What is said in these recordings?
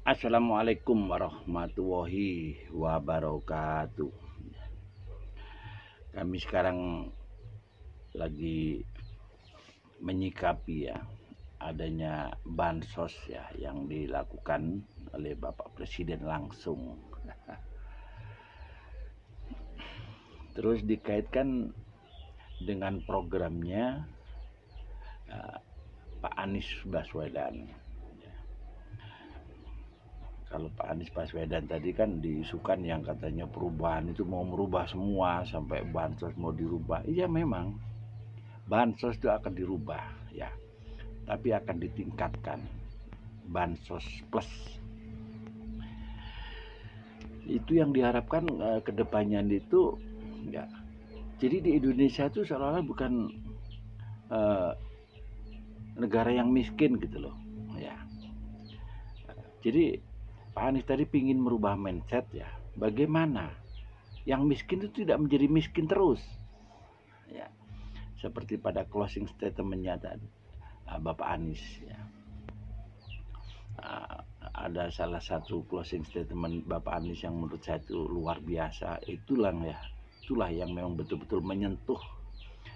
Assalamualaikum warahmatullahi wabarakatuh. Kami sekarang lagi menyikapi ya adanya bansos ya yang dilakukan oleh Bapak Presiden langsung. Terus dikaitkan dengan programnya Pak Anies Baswedan. Kalau Pak Anies Baswedan tadi kan diisukan yang katanya perubahan itu mau merubah semua sampai bansos mau dirubah. Iya memang bansos itu akan dirubah ya, tapi akan ditingkatkan bansos plus. Itu yang diharapkan kedepannya itu ya. Jadi di Indonesia itu seolah-olah bukan negara yang miskin gitu loh ya. Jadi Pak Anies tadi ingin merubah mindset ya. Bagaimana yang miskin itu tidak menjadi miskin terus ya. Seperti pada closing statementnya tadi Bapak Anies ya. Ada salah satu closing statement Bapak Anies yang menurut saya itu luar biasa. Itulah yang memang betul-betul menyentuh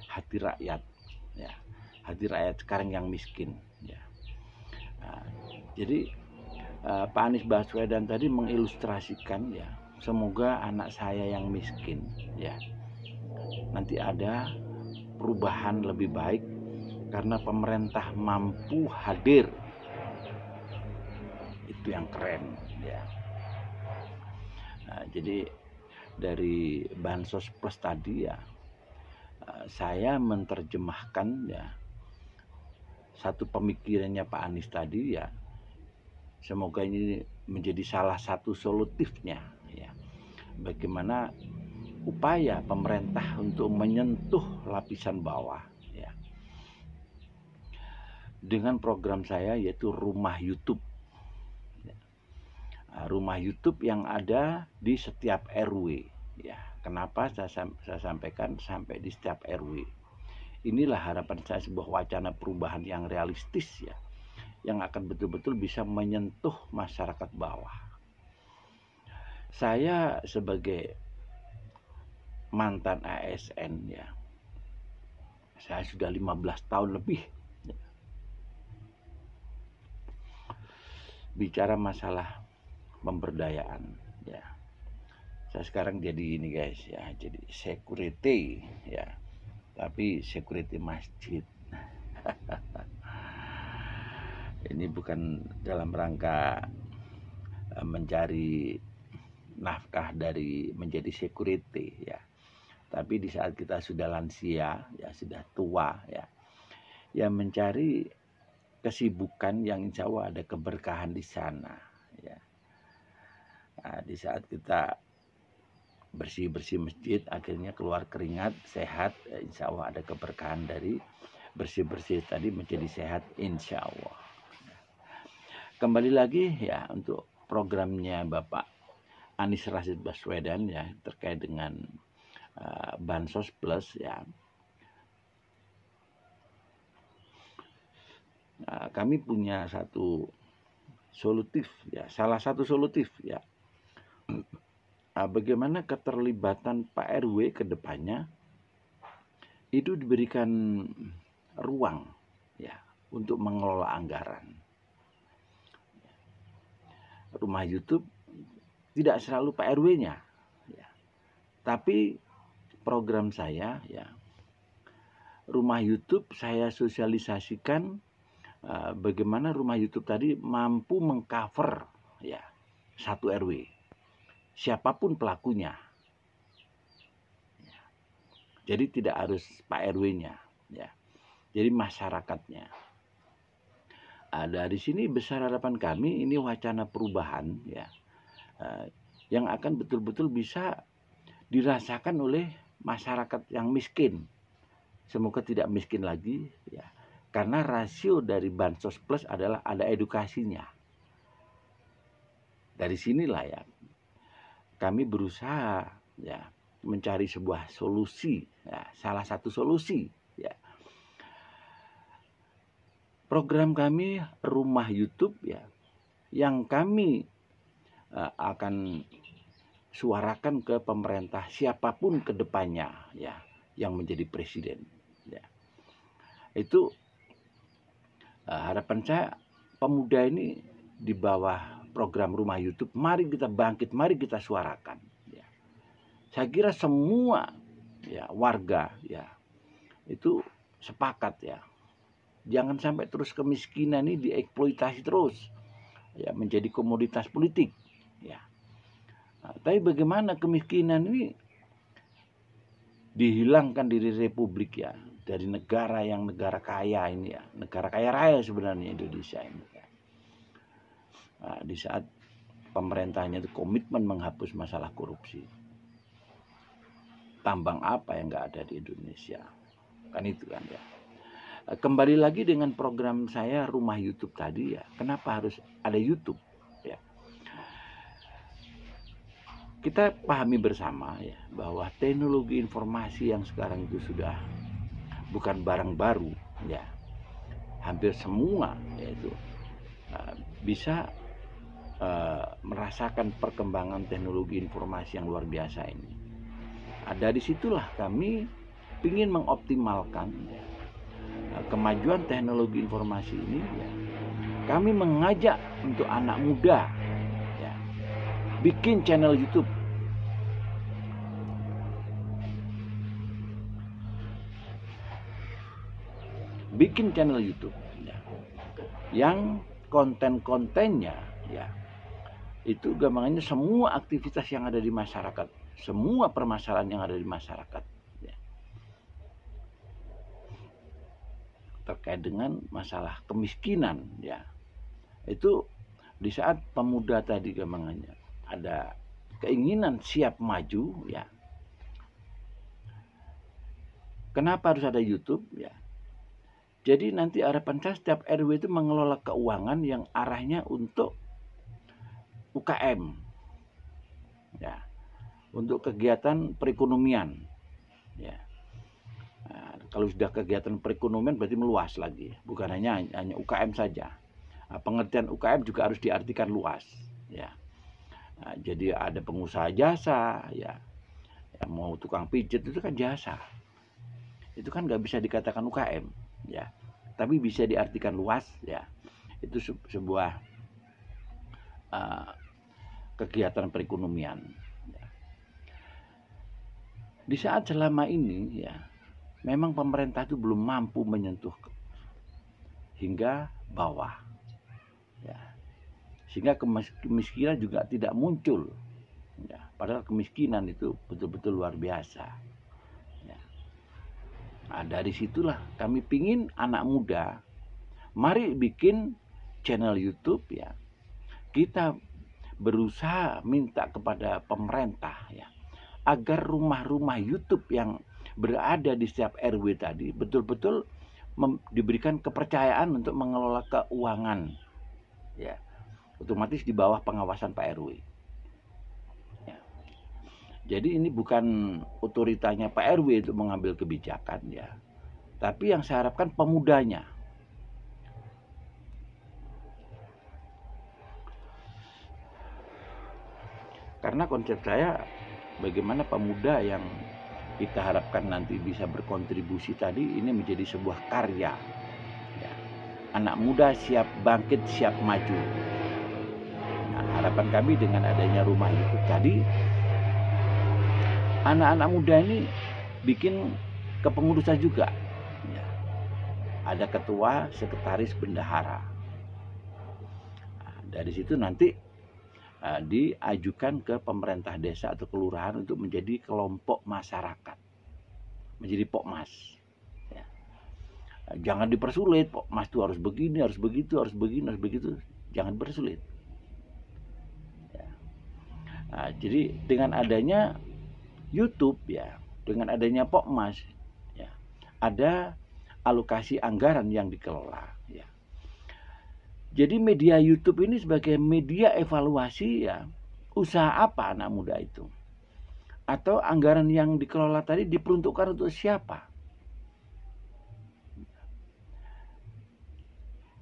hati rakyat ya. Hati rakyat sekarang yang miskin ya. Jadi Pak Anies Baswedan tadi mengilustrasikan ya, semoga anak saya yang miskin ya nanti ada perubahan lebih baik karena pemerintah mampu hadir. Itu yang keren ya. Jadi dari bansos plus tadi ya, saya menerjemahkan ya satu pemikirannya Pak Anies tadi ya. Semoga ini menjadi salah satu solutifnya ya. Bagaimana upaya pemerintah untuk menyentuh lapisan bawah ya. Dengan program saya yaitu Rumah YouTube. Rumah YouTube yang ada di setiap RW ya. Kenapa saya sampaikan sampai di setiap RW? Inilah harapan saya, sebuah wacana perubahan yang realistis ya, yang akan betul-betul bisa menyentuh masyarakat bawah. Saya sebagai mantan ASN ya, saya sudah 15 tahun lebih ya, bicara masalah pemberdayaan ya. Saya sekarang jadi ini guys ya, jadi security ya, tapi security masjid. Ini bukan dalam rangka mencari nafkah dari menjadi security ya, tapi di saat kita sudah lansia ya, sudah tua ya, ya mencari kesibukan yang insya Allah ada keberkahan di sana ya. Di saat kita bersih-bersih masjid akhirnya keluar keringat sehat, insya Allah ada keberkahan dari bersih-bersih tadi menjadi sehat insya Allah. Kembali lagi ya untuk programnya Bapak Anies Rashid Baswedan ya, terkait dengan bansos plus ya. Kami punya satu solutif ya, salah satu solutif ya. Bagaimana keterlibatan Pak RW ke depannya itu diberikan ruang ya untuk mengelola anggaran. Rumah YouTube tidak selalu Pak RW-nya ya. Tapi program saya ya, Rumah YouTube saya sosialisasikan bagaimana Rumah YouTube tadi mampu mengcover ya satu RW, siapapun pelakunya ya. Jadi tidak harus Pak RW-nya ya, jadi masyarakatnya. Dari sini besar harapan kami, ini wacana perubahan ya, yang akan betul-betul bisa dirasakan oleh masyarakat yang miskin. Semoga tidak miskin lagi ya, karena rasio dari bansos plus adalah ada edukasinya. Dari sinilah ya kami berusaha ya mencari sebuah solusi ya, salah satu solusi ya. Program kami Rumah YouTube ya, yang kami akan suarakan ke pemerintah siapapun ke depannya ya yang menjadi presiden ya. Itu harapan saya pemuda ini di bawah program Rumah YouTube, mari kita bangkit, mari kita suarakan ya. Saya kira semua ya warga ya itu sepakat ya. Jangan sampai terus kemiskinan ini dieksploitasi terus ya menjadi komoditas politik ya. Nah, tapi bagaimana kemiskinan ini dihilangkan dari republik ya, dari negara yang negara kaya ini ya, negara kaya raya sebenarnya Indonesia ini ya. Nah, di saat pemerintahnya itu komitmen menghapus masalah korupsi, tambang apa yang nggak ada di Indonesia, kan itu kan ya. Kembali lagi dengan program saya Rumah YouTube tadi ya, kenapa harus ada YouTube ya? Kita pahami bersama ya bahwa teknologi informasi yang sekarang itu sudah bukan barang baru ya, hampir semua yaitu bisa merasakan perkembangan teknologi informasi yang luar biasa ini. Dari situlah kami ingin mengoptimalkan ya, kemajuan teknologi informasi ini ya. Kami mengajak untuk anak muda ya, bikin channel YouTube. Bikin channel YouTube ya, yang konten-kontennya ya itu gampangannya semua aktivitas yang ada di masyarakat, semua permasalahan yang ada di masyarakat ya. Terkait dengan masalah kemiskinan ya, itu di saat pemuda tadi gampangannya ada keinginan siap maju ya. Kenapa harus ada YouTube ya? Jadi nanti harapan saya setiap RW itu mengelola keuangan yang arahnya untuk UKM ya, untuk kegiatan perekonomian ya. Nah, kalau sudah kegiatan perekonomian berarti meluas lagi, bukan hanya UKM saja. Nah, pengertian UKM juga harus diartikan luas ya. Nah, jadi ada pengusaha jasa ya, yang mau tukang pijat itu kan jasa, itu kan nggak bisa dikatakan UKM ya, tapi bisa diartikan luas ya. Itu sebuah kegiatan perekonomian ya. Di saat selama ini ya memang pemerintah itu belum mampu menyentuh hingga bawah ya, sehingga kemiskinan juga tidak muncul ya, padahal kemiskinan itu betul-betul luar biasa ya. Nah, dari situlah kami pingin anak muda, mari bikin channel YouTube ya. Kita berusaha minta kepada pemerintah ya, agar rumah-rumah YouTube yang berada di setiap RW tadi betul-betul diberikan kepercayaan untuk mengelola keuangan ya, otomatis di bawah pengawasan Pak RW ya. Jadi ini bukan otoritasnya Pak RW untuk mengambil kebijakan ya, tapi yang saya harapkan pemudanya. Karena konsep saya bagaimana pemuda yang kita harapkan nanti bisa berkontribusi tadi ini menjadi sebuah karya ya. Anak muda siap bangkit, siap maju. Nah, harapan kami dengan adanya rumah YouTube tadi, anak-anak muda ini bikin kepengurusan juga ya. Ada ketua, sekretaris, bendahara. Nah, dari situ nanti diajukan ke pemerintah desa atau kelurahan untuk menjadi kelompok masyarakat, menjadi Pokmas ya. Jangan dipersulit, Pokmas itu harus begini, harus begitu, harus begini, harus begitu, jangan dipersulit ya. Nah, jadi dengan adanya YouTube ya, dengan adanya Pokmas ya, ada alokasi anggaran yang dikelola ya. Jadi media YouTube ini sebagai media evaluasi ya, usaha apa anak muda itu, atau anggaran yang dikelola tadi diperuntukkan untuk siapa.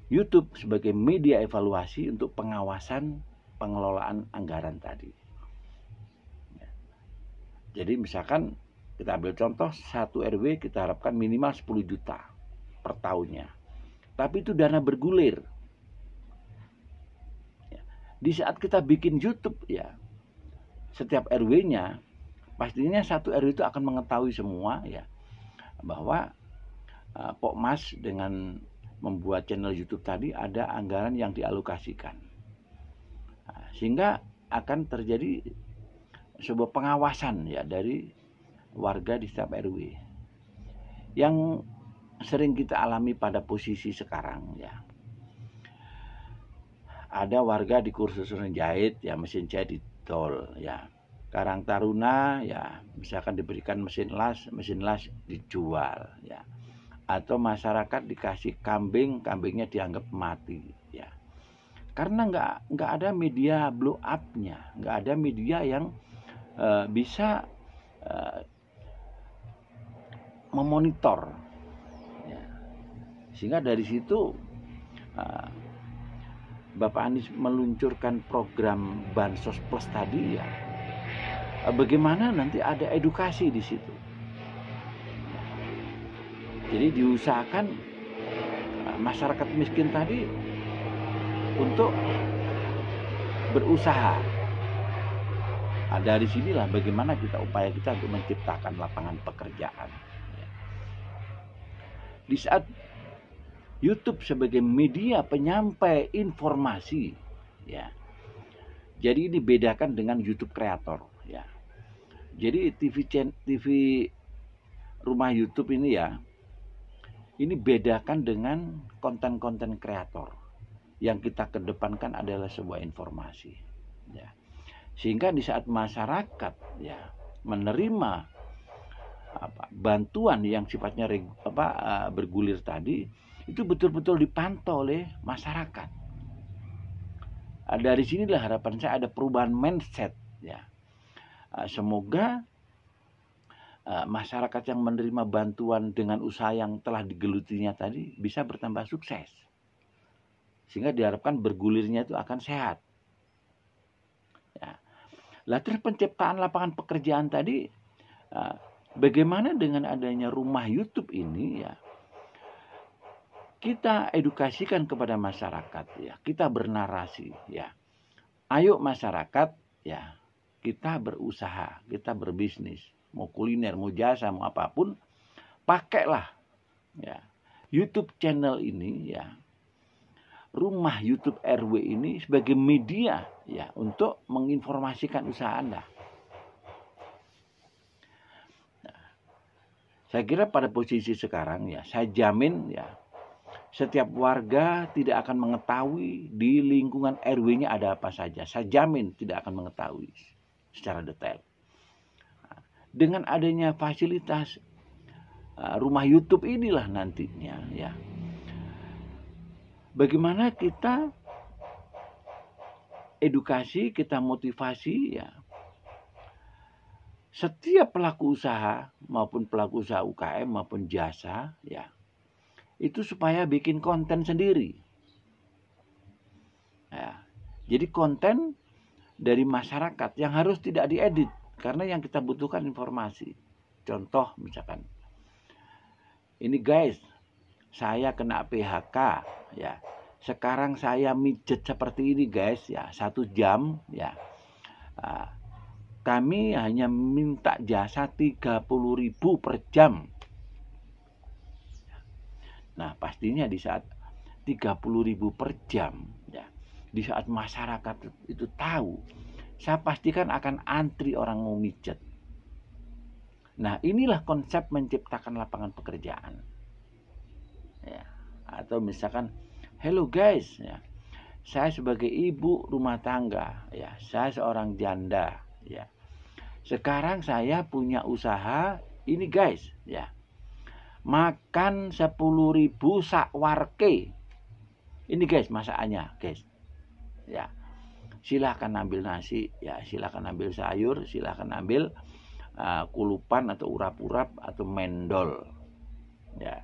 YouTube sebagai media evaluasi untuk pengawasan pengelolaan anggaran tadi. Jadi misalkan kita ambil contoh, satu RW kita harapkan minimal 10 juta per tahunnya. Tapi itu dana bergulir. Di saat kita bikin YouTube ya, setiap RW-nya pastinya satu RW itu akan mengetahui semua ya bahwa Pokmas dengan membuat channel YouTube tadi ada anggaran yang dialokasikan. Sehingga akan terjadi sebuah pengawasan ya dari warga di setiap RW. Yang sering kita alami pada posisi sekarang ya. Ada warga di kursus jahit ya, mesin jahit ditol ya. Karang Taruna ya misalkan diberikan mesin las dijual ya. Atau masyarakat dikasih kambing, kambingnya dianggap mati ya. Karena nggak ada media blow up-nya, nggak ada media yang bisa memonitor ya. Sehingga dari situ Bapak Anies meluncurkan program Bansos Plus tadi ya. Bagaimana nanti ada edukasi di situ. Jadi diusahakan masyarakat miskin tadi untuk berusaha. Dari sinilah bagaimana upaya kita untuk menciptakan lapangan pekerjaan. Di saat YouTube sebagai media penyampai informasi, ya. Jadi ini bedakan dengan YouTube kreator, ya. Jadi TV rumah YouTube ini ya, ini bedakan dengan konten-konten kreator. Yang kita kedepankan adalah sebuah informasi, ya. Sehingga di saat masyarakat ya menerima bantuan yang sifatnya bergulir tadi, itu betul-betul dipantau oleh masyarakat. Dari sinilah harapan saya ada perubahan mindset ya. Semoga masyarakat yang menerima bantuan dengan usaha yang telah digelutinya tadi bisa bertambah sukses. Sehingga diharapkan bergulirnya itu akan sehat. Ya. Lah terus penciptaan lapangan pekerjaan tadi, bagaimana dengan adanya rumah YouTube ini ya? Kita edukasikan kepada masyarakat ya, kita bernarasi ya. Ayo masyarakat ya, kita berusaha, kita berbisnis, mau kuliner, mau jasa, mau apapun, pakailah ya YouTube channel ini ya. Rumah YouTube RW ini sebagai media ya untuk menginformasikan usaha Anda. Nah, saya kira pada posisi sekarang ya, saya jamin ya setiap warga tidak akan mengetahui di lingkungan RW-nya ada apa saja. Saya jamin tidak akan mengetahui secara detail. Nah, dengan adanya fasilitas rumah YouTube inilah nantinya ya. Bagaimana kita edukasi, kita motivasi ya. Setiap pelaku usaha maupun pelaku usaha UKM maupun jasa ya. Itu supaya bikin konten sendiri. Ya. Jadi konten dari masyarakat yang harus tidak diedit karena yang kita butuhkan informasi. Contoh misalkan, ini guys, saya kena PHK ya. Sekarang saya mijet seperti ini guys ya, 1 jam ya. Kami hanya minta jasa 30.000 per jam. Nah, pastinya di saat 30.000 per jam ya, di saat masyarakat itu tahu, saya pastikan akan antri orang mau mijet. Nah, inilah konsep menciptakan lapangan pekerjaan. Ya, atau misalkan, hello guys ya. Saya sebagai ibu rumah tangga ya, saya seorang janda ya. Sekarang saya punya usaha ini guys ya. Makan 10.000 sakwarke. Ini guys masakannya guys. Ya. Silakan ambil nasi ya, silakan ambil sayur, silakan ambil kulupan atau urap-urap atau mendol. Ya.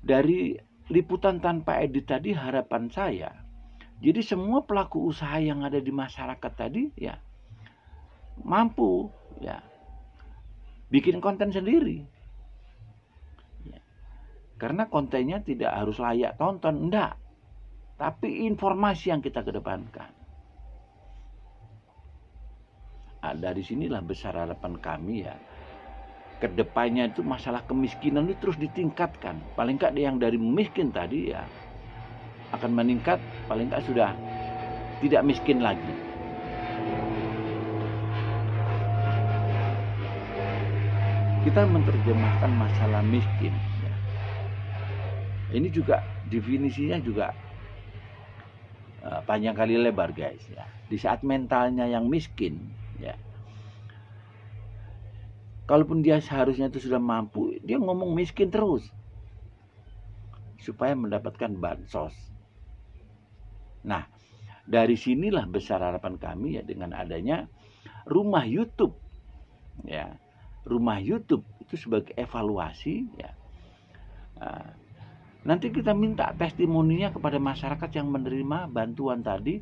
Dari liputan tanpa edit tadi, harapan saya, jadi semua pelaku usaha yang ada di masyarakat tadi ya mampu ya bikin konten sendiri. Ya. Karena kontennya tidak harus layak tonton, enggak. Tapi informasi yang kita kedepankan. Nah, dari sinilah besar harapan kami ya. Kedepannya itu masalah kemiskinan itu terus ditingkatkan. Paling enggak yang dari miskin tadi ya akan meningkat, paling enggak sudah tidak miskin lagi. Kita menerjemahkan masalah miskin ya. Ini juga definisinya juga panjang kali lebar guys ya. Di saat mentalnya yang miskin ya, kalaupun dia seharusnya itu sudah mampu, dia ngomong miskin terus supaya mendapatkan bansos. Nah, dari sinilah besar harapan kami ya dengan adanya rumah YouTube ya. Rumah YouTube itu sebagai evaluasi ya. Nanti kita minta testimoninya kepada masyarakat yang menerima bantuan tadi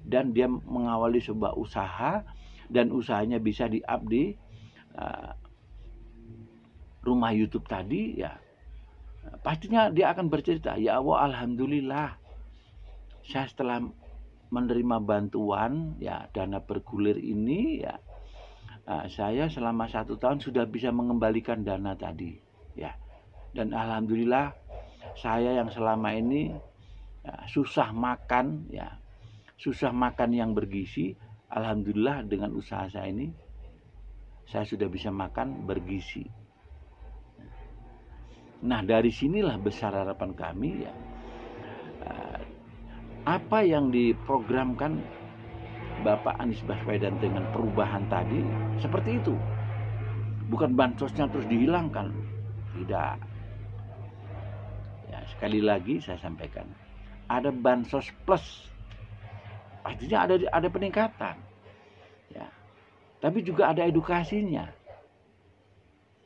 dan dia mengawali sebuah usaha dan usahanya bisa di-up di rumah YouTube tadi ya. Pastinya dia akan bercerita, ya Allah alhamdulillah saya setelah menerima bantuan ya dana bergulir ini ya, saya selama 1 tahun sudah bisa mengembalikan dana tadi ya. Dan alhamdulillah saya yang selama ini ya, susah makan ya, susah makan yang bergizi, alhamdulillah dengan usaha saya ini saya sudah bisa makan bergizi. Nah, dari sinilah besar harapan kami ya. Apa yang diprogramkan Bapak Anies Baswedan dengan perubahan tadi seperti itu. Bukan bansosnya terus dihilangkan. Tidak. Ya, sekali lagi saya sampaikan. Ada bansos plus. Artinya ada peningkatan. Ya. Tapi juga ada edukasinya.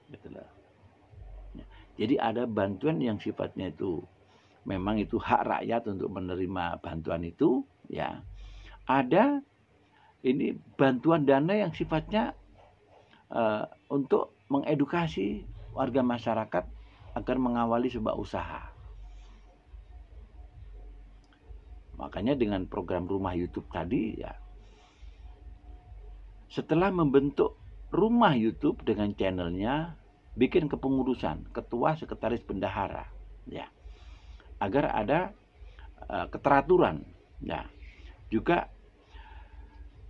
Betul. Ya. Jadi ada bantuan yang sifatnya itu memang itu hak rakyat untuk menerima bantuan itu, ya. Ada ini bantuan dana yang sifatnya untuk mengedukasi warga masyarakat agar mengawali sebuah usaha. Makanya dengan program rumah YouTube tadi, ya, setelah membentuk rumah YouTube dengan channelnya, bikin kepengurusan, ketua, sekretaris, bendahara, ya. Agar ada keteraturan ya. Juga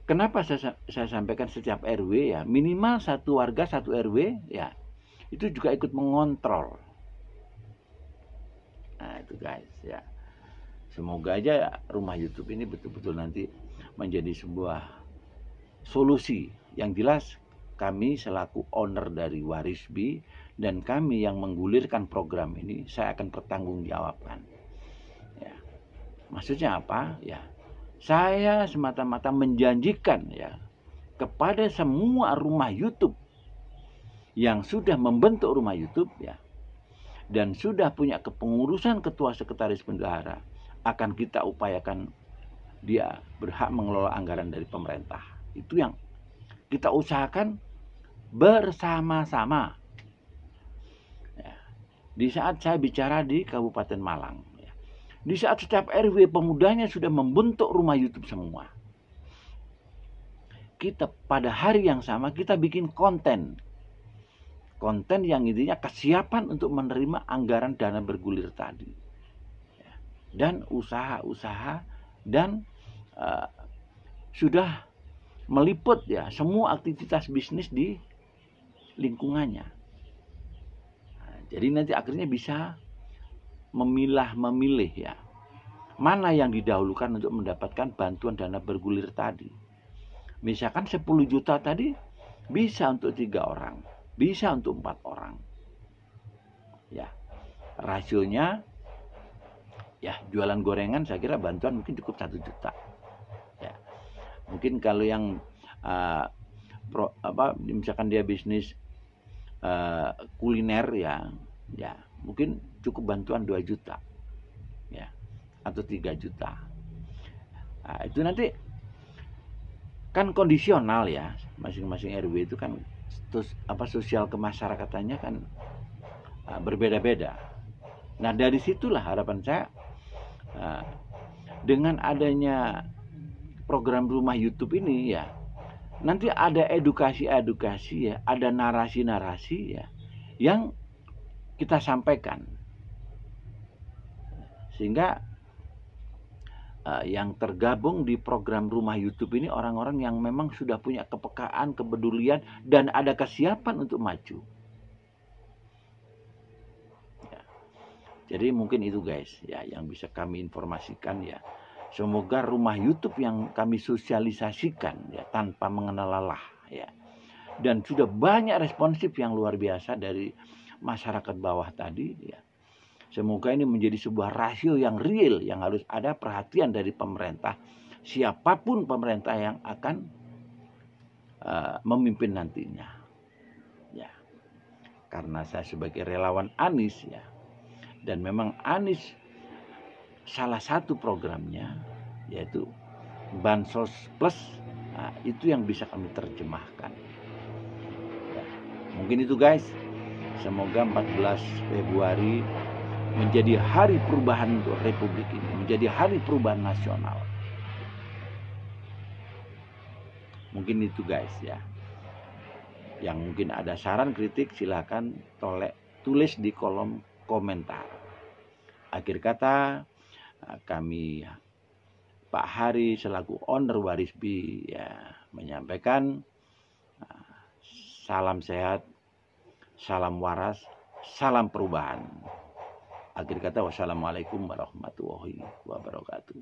kenapa saya sampaikan setiap RW ya, minimal satu warga satu RW ya, itu juga ikut mengontrol. Nah itu guys ya, semoga aja rumah YouTube ini betul-betul nanti menjadi sebuah solusi. Yang jelas kami selaku owner dari Warisbi dan kami yang menggulirkan program ini, saya akan pertanggungjawabkan. Ya. Maksudnya apa? Ya, saya semata-mata menjanjikan ya kepada semua rumah YouTube yang sudah membentuk rumah YouTube ya dan sudah punya kepengurusan ketua, sekretaris, bendahara, akan kita upayakan dia berhak mengelola anggaran dari pemerintah. Itu yang kita usahakan bersama-sama. Di saat saya bicara di Kabupaten Malang, ya, di saat setiap RW pemudanya sudah membentuk rumah YouTube semua, kita pada hari yang sama kita bikin konten yang intinya kesiapan untuk menerima anggaran dana bergulir tadi, ya, dan usaha-usaha dan sudah meliput ya semua aktivitas bisnis di lingkungannya. Jadi nanti akhirnya bisa memilih ya, mana yang didahulukan untuk mendapatkan bantuan dana bergulir tadi. Misalkan 10 juta tadi bisa untuk 3 orang, bisa untuk 4 orang. Ya, rasionya ya jualan gorengan saya kira bantuan mungkin cukup 1 juta. Ya, mungkin kalau yang misalkan dia bisnis kuliner ya mungkin cukup bantuan 2 juta ya, atau 3 juta. Nah, itu nanti kan kondisional ya, masing-masing RW itu kan sosial kemasyarakatannya kan berbeda-beda. Nah, dari situlah harapan saya dengan adanya program rumah YouTube ini ya, nanti ada edukasi-edukasi ya, ada narasi-narasi ya yang kita sampaikan, sehingga yang tergabung di program rumah YouTube ini orang-orang yang memang sudah punya kepekaan, kepedulian, dan ada kesiapan untuk maju. Ya. Jadi mungkin itu guys ya yang bisa kami informasikan ya. Semoga rumah YouTube yang kami sosialisasikan ya tanpa mengenal lelah ya. Dan sudah banyak responsif yang luar biasa dari masyarakat bawah tadi ya. Semoga ini menjadi sebuah rasio yang real, yang harus ada perhatian dari pemerintah, siapapun pemerintah yang akan memimpin nantinya. Ya, karena saya sebagai relawan Anies ya, dan memang Anies salah satu programnya yaitu Bansos Plus, nah, itu yang bisa kami terjemahkan. Ya, mungkin itu guys. Semoga 14 Februari menjadi hari perubahan untuk Republik ini, menjadi hari perubahan nasional. Mungkin itu guys ya. Yang mungkin ada saran kritik silakan tulis di kolom komentar. Akhir kata kami Pak Hari selaku owner Warisbi ya menyampaikan salam sehat, salam waras, salam perubahan. Akhir kata wassalamualaikum warahmatullahi wabarakatuh.